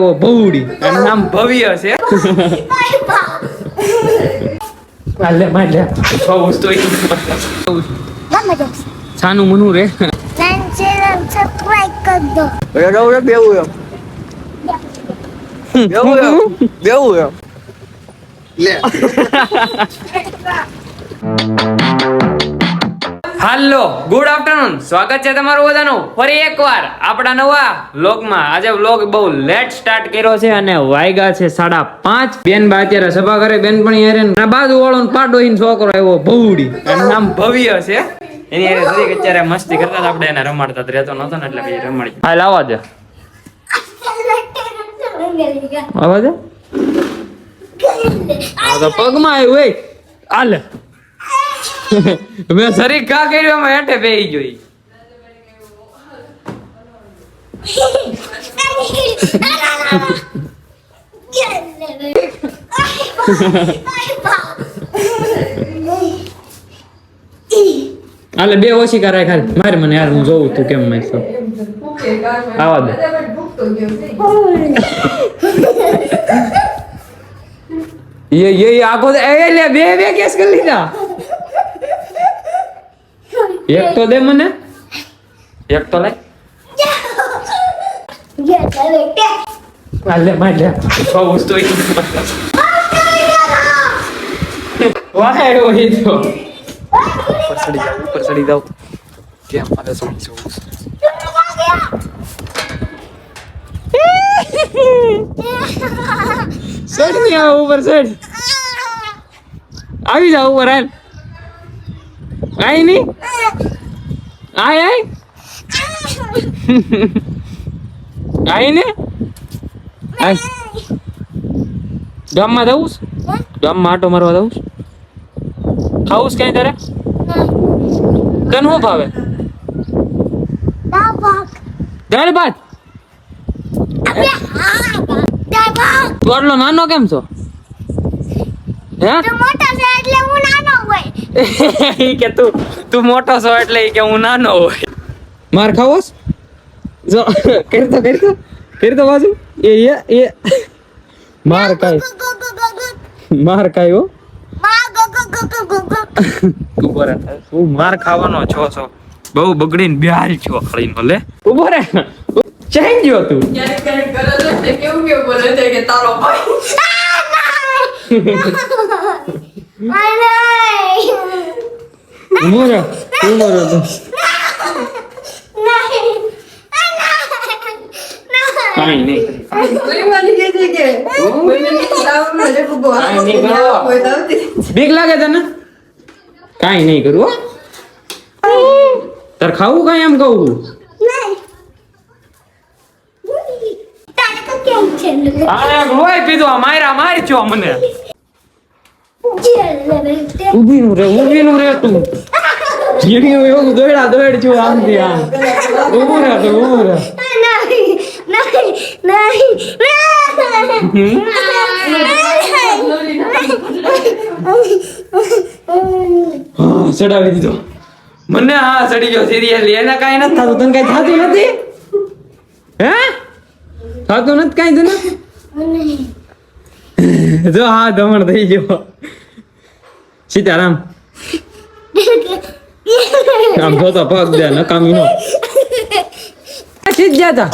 આવ્યો ભવડી, એનું નામ ભવ્ય છે. લે માર લે છાનું મનું રે સબસ્ક્રાઇબ કર દો. બેવું લે. હાલો ગુડ આફ્ટરનૂન, સ્વાગત છે તમારું બધાનું ફરી એકવાર આપણા નવા વ્લોગમાં. આજે વ્લોગ બહુ લેટ સ્ટાર્ટ કર્યો છે અને વાગ્યા છે 5:30. બેન બા અત્યારે સભા કરે, બેન પણ યારે બાજુ વાળો પાડો છોકરો આવ્યો ભવડી, એનું નામ ભવ્ય છે. એની યારે દરેક અત્યારે મસ્તી કરતા હતા, આપણે એને રમાડતા જ રહેતો નતો ને એટલે પછી રમાડી. હાલ આવા દે આવા દે આ તો પગમાં આવ્યું એ હાલે. મેં શરીર કા કર્યું એમાં હેઠે બેહી જોઈ. હાલે બે ઓછી કરાય ખાલી મારે મને યાર, હું જોઉં તું કેમ મારશો. આવા દે ये आगो ए ले બે કેસ કરી લીધા. એક તો દે મને, એક તો લે. લે માર લે બહુ વસ્તુ વાહ ઓહી તો ઉપર ચડી જાવ કેમ મારે સમજો. સડ નહીં આવે ઉપર, સડ આવી જાવ ઉપર. હાલ આય નહીં આય આય આય ને આય. ગામમાં જવું, ગામમાં આટો મારવા જવું, ખાવું કઈ તારે? તને શું ભાવે? દાળ ભાત. તું આટલો નાનો કેમ છો? હે કે તું મોટો છો એટલે કે હું નાનો હોય. માર ખાવો જો કરતો બાજુ એ માર કાય હો. ઉભો રે, તું માર ખાવાનો છો બહુ બગડીને બેહાલ છો ખળીનો. લે ઉભો રે, ચેન્જ ગયો તું. ક્યારેક કરે છે કેવું બોલે છે કે તારો ભાઈ. મોરા તું મોરા તો કાઈ નહીં. બીક લાગે તને? કાઈ નહીં કરું. તાર ખાવું કઈ એમ કહું? લોહી પીધું માર્યા મારી છો મને. ઉભી નું રે તું. એવું દોડ છું આમથી આમ. ઉભું રે. ચડાવી દીધો મને. હા ચડી ગયો સિરિયસલી. એને કઈ નથી થતું, તને કઈ થતું નથી? હે થતું નથી કઈ તને? જો હા દમણ થઈ ગયો. સીતારામ આમ જોતો પગ દે નકામી નો. સીધ જતા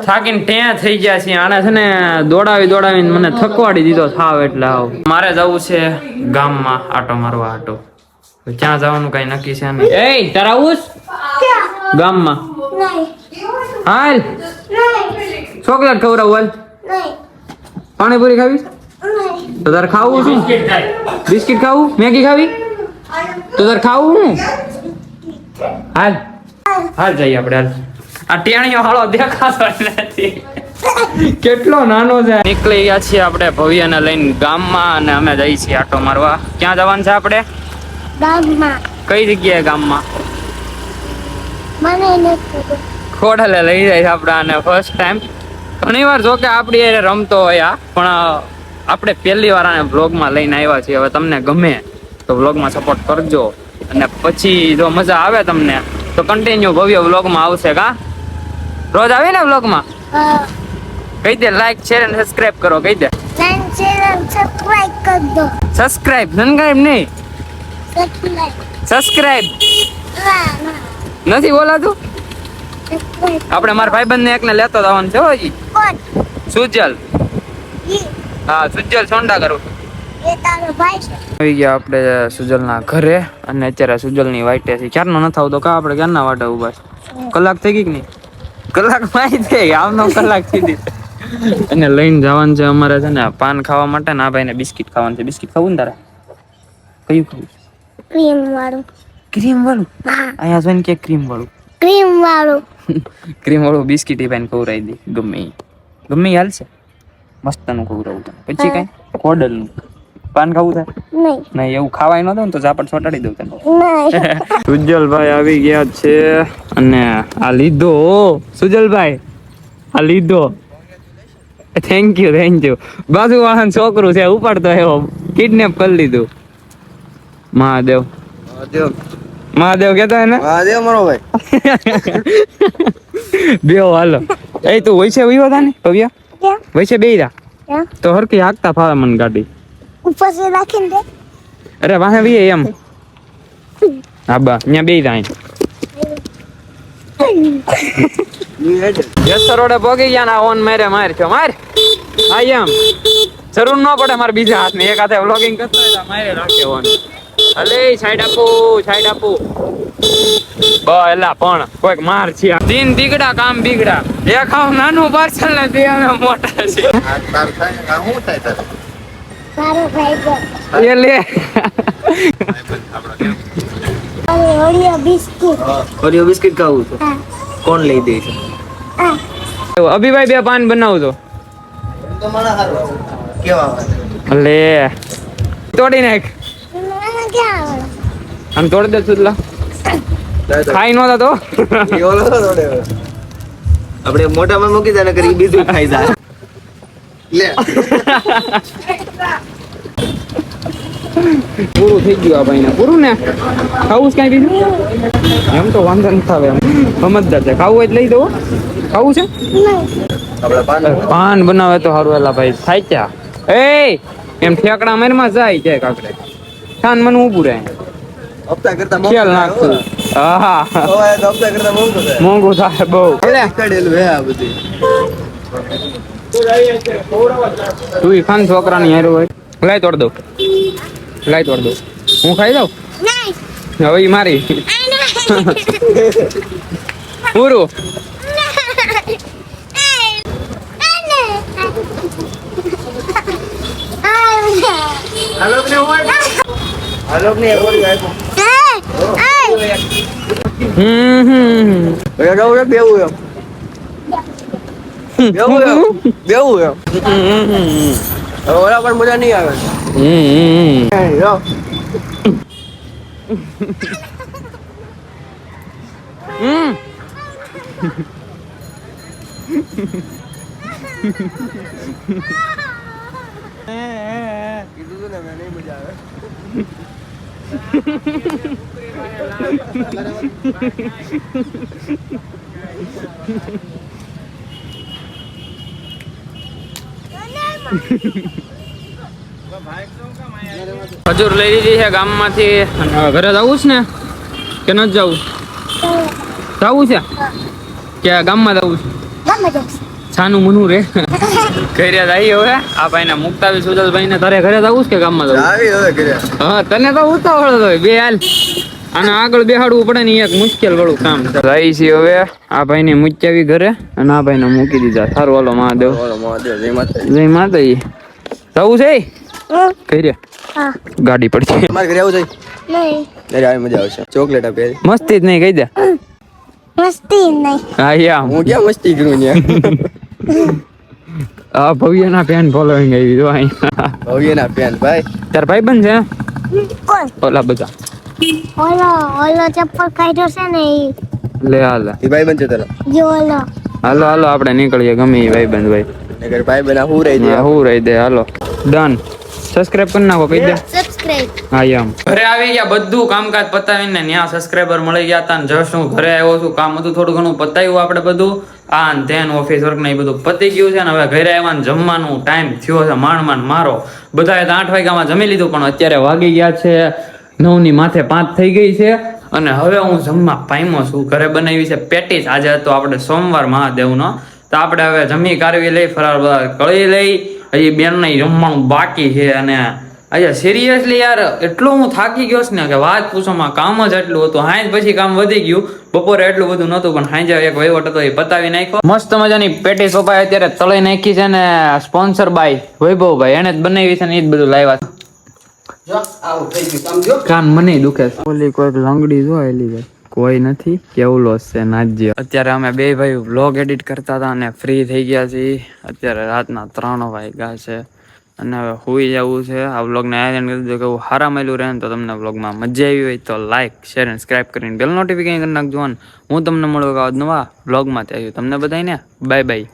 થાકીને ત્યાં થઈ ગયા છે. આને છે ને દોડાવીને મને થકવાડી દીધો થાવ એટલે. મારે જવું છે ગામમાં આટો મારવા. આટો ક્યાં જવાનું કઈ નક્કી છે નહીં. એ તારે આવું ગામમાં? હાલ ચોકલેટ ખવડાવું. હાલ પાણીપુરી ખાવી તો તારે ખાવું શું? બિસ્કિટ ખાવું? મેગી ખાવી તો તારે ખાવું હું? હાલ જઈએ આપણે. હાલ આ ટેણીઓ હાલો દેખાતો નથી, કેટલો નાનો છે. નીકળી ગયા છીએ આપણે ભવ્યને લઈને ગામમાં અને અમે જઈએ છીએ આટો મારવા. ક્યાં જવાનું છે આપણે? ગામમાં. કઈ જગ્યાએ ગામમાં? મને નથી. ખોડલે લઈ જાય છે આપણે. અને ફર્સ્ટ ટાઈમ ઘણી વાર જો કે આપણી એ રમતો હોય પણ આપણે પહેલી વાર આને વ્લોગમાં લઈને આવ્યા છીએ. હવે તમને ગમે તો વ્લોગમાં સપોર્ટ કરજો અને પછી જો મજા આવે તમને તો કન્ટિન્યુ ભવ્ય વ્લોગમાં આવશે. કા રોજ આવે ને વ્લોગમાં? કહી દે લાઈક શેર અને સબસ્ક્રાઇબ કરો કહી દે લાઈક શેર અને સબસ્ક્રાઇબ કરી દો. સબસ્ક્રાઇબ નહીં સબસ્ક્રાઇબ નથી બોલાતું. આપણે મારા ભાઈબંધ ને એકને લેતો આવવાનું છે હો હજી. કોણ? સુજલ. ઈ. હા સુજલ સોંડા કરું. એ તારો ભાઈ છે. આવી ગયા આપણે સુજલના ઘરે અને અત્યારે સુજલની વાઈટે છે. ક્યારનો નથી આવતો કા આપણે ક્યારના વાટે ઉભા છે. કલાક થઈ ગઈ કે નહીં? કલાક માં થઈ આવનો કલાક થઈ ગઈ. અને લઈને જવાનું છે અમારે છે ને પાન ખાવા માટે ને આ ભાઈને બિસ્કિટ ખાવાનું છે. બિસ્કિટ ખાવું ને તારે? કયું ખાવું? ક્રીમ વાળું. ક્રીમ વાળું? અહીંયા જોઈને કે ક્રીમ વાળું. ક્રીમ વાળું. ક્રીમ વાળું બિસ્કિટ એ ભાઈને ખવડાવી દે ગમે ઈ. ગમે ઈ હાલશે. મસ્તનું ખવડાવું તને. પછી કઈ કોડલનું પાન ખાવું થાય? નહીં એવું ખાવાય ન દઉં ને તો ઝાપટ ચોટાડી દઉં તને. સુજલભાઈ આવી ગયા છે અને આ લીધો સુજલભાઈ આ લીધો. થેન્ક યુ બાજુ વાળા છોકરું છે ઉપાડતો એવો કિડનેપ કરી લીધું. મહાદેવ કેતા હે ને મહાદેવ મારો ભાઈ. બેહો હાલો. એ તું વૈસે વયો તા ને ભવ્ય ક્યાં? વૈસે બેહી જા ક્યાં? તો હરકી હાકતા ફાવે મને ગાડી. ઉપર સે રાખીને દે. અરે વાહે વીએ એમ હા બા અહીંયા બેહી જા યસર રોડે પોગી ગયા ના ઓન મારે છો માર આ એમ જરૂર ન પડે મારે બીજા હાથને એક હાથે વ્લોગિંગ કરતો હોય તો મારે રાખે ઓન. અલે સાઈડ આપો એલા પણ કોઈક માર છે દિન દીગડા કામ બીગડા દેખાવ નાનું પાર્સલ ને તે મોટા છે તારો ભાઈ છે. એ લે અરે ઓરિયો બિસ્કિટ. ઓરિયો બિસ્કિટ ખાવું છે. હા. કોણ લઈ દે છે? આ. અભિભાઈ બે પાન બનાવજો તો મને હારું કેવા લે તોડી નાખ મને ક્યાં આવડે? આમ તોડી દે સુદલા ખાઈ નહોતા તો આપણે મોઢામાં મૂકી દે ને કરી બીજું ખાઈ જાય લે પૂરું થઈ ગયું આ ભાઈને પૂરું ને ખાવું છે કાંઈ બીજું એમ તો વાંધો નથી આવે એમ સમજદાર છે ખાવું હોય તો લઈ દો ખાવું છે આપણે પાન બનાવે તો સારું એલા ભાઈ થાય ક્યાં એ એમ ઠેકડા મારમાં જાય છે કાકડે ખાન મને ઊભું રહે હપ્તા કરતા ખ્યાલ નાખતું હા હપ્તા કરતા મોંઘું થાય બહુ કડેલું હે આ બધી તું ખાન છોકરાની હારું હોય લાઈ તોડ દઉં હું ખાઈ દઉં નહીં. હવે ઈ મારી પૂરું હાલો ને ઓરી આપ્યો ઓય ગાવ રે બેવું એમ હવે ઓલા પણ મજા નહીં આવે યો કીધું તું ને મેં નહીં મજા આવે ખજૂર લઈ લીધી છે ગામમાંથી અને હવે ઘરે જવું છે ને કે નથી જવું છે કે ગામમાં જવું છે ગમે તે. છાનું મનું રે ઘરે જઈએ હવે આ ભાઈને મુક્તાવી સુજલભાઈ ને તારે ઘરે જવું છે કે ગામમાં જવું આવી હવે કરે હા તને તો ઉતાવળ હોય બે હાલ અને આગળ બેહાડવું પડે ને એક મુશ્કેલ વાળું કામ છે જઈ છીએ હવે આ ભાઈ ને મૂક્યાવી ઘરે અને આ ભાઈ ને મૂકી દીધા સારું હાલો મહાદેવ બોલો મહાદેવ જય માતા જય માતાજી જવું છે કઈ રે હા. ગાડી પડશે તમારે ઘરે આવું છે નહીં. ત્યારે આવી મજા આવશે ચોકલેટ આપે મસ્તી જ નહીં કહી દે મસ્તી નહીં. હા યા હું ક્યાં મસ્તી કરું ને આ ભવ્યના ફેન ફોલોઈંગ આવી જો અહીંયા ભવ્યના ફેન ભાઈ તાર ભાઈ બંધ છે કોણ? ઓલા બધા ઓલો ચપ્પલ કાઢ્યો છે ને ઈ. લે હાલ એ ભાઈ બન છે તારા જો ઓલો. હાલો હાલો આપણે નીકળીએ ગમે એ ભાઈ બંધ ભાઈ નગર ભાઈ બના હું રહી દે હું રહી દે હાલો ડન સબસ્ક્રાઇબ કરી નાખો કહી દે સબસ્ક્રાઇબ સબસ્ક્રાઇબ. હા એમ ઘરે આવી ગયા બધું કામકાજ પતાવીને ત્યાં સબસ્ક્રાઇબર મળી ગયા હતા ને જસ્ટ હું ઘરે આવ્યો છું કામ હતું થોડું ઘણું પતાવ્યું આપણે બધું આ ને તેન ઓફિસ વર્ક ને એ બધું પતી ગયું છે ને હવે ઘરે આવ્યા ને જમવાનું ટાઈમ થયો છે માંડ મારો બધાએ તો 8 વાગ્યામાં જમી લીધું પણ અત્યારે વાગી ગયા છે 9 ની માથે 5 થઈ ગઈ છે અને હવે હું જમવા પામ્યો છું ઘરે બનાવી છે પેટીસ આજે હતો આપણે સોમવાર મહાદેવનો તો આપણે હવે જમી કારવી લઈ ફરાર બધા કળી લઈ હજી બેન ને જમવાનું બાકી છે અને અચ્છા સિરિયસલી યાર એટલો હું થાકી ગયો છે ને કે વાત પૂછોમાં કામ જ એટલું હતું હાંજ પછી કામ વધી ગયું બપોરે એટલું બધું નહોતું પણ હાંજે એક વહીવટ હતો એ પતાવી નાખ્યો મસ્ત મજાની પેટી સોપાઈ અત્યારે તળી નાખી છે ને સ્પોન્સર બાય વૈભવભાઈ એને જ બનાવી છે ને એ જ બધું લાવ્યા જો આવું થઈ ગયું સમજો કાન મને દુખે છે ઓલી કોઈક લંગડી જોયેલી છે કોઈ નથી કેવું લોસ છે નાજ્ય અત્યારે અમે બે ભાઈ વ્લોગ એડિટ કરતા હતા અને ફ્રી થઈ ગયા છીએ અત્યારે રાતના 3 વાગ્યા છે અને હવે હુઈ જવું છે આ વ્લોગને આયોજન કરી દીધું કે એવું સારા મળ્યું રહે ને તો તમને વ્લોગમાં મજા આવી હોય તો લાઈક શેર અને સબસ્ક્રાઇબ કરીને બેલ નોટિફિકેશન કરી નાખજો અને હું તમને મળું નવા વ્લોગમાં ત્યાં તમને બધાને બાય બાય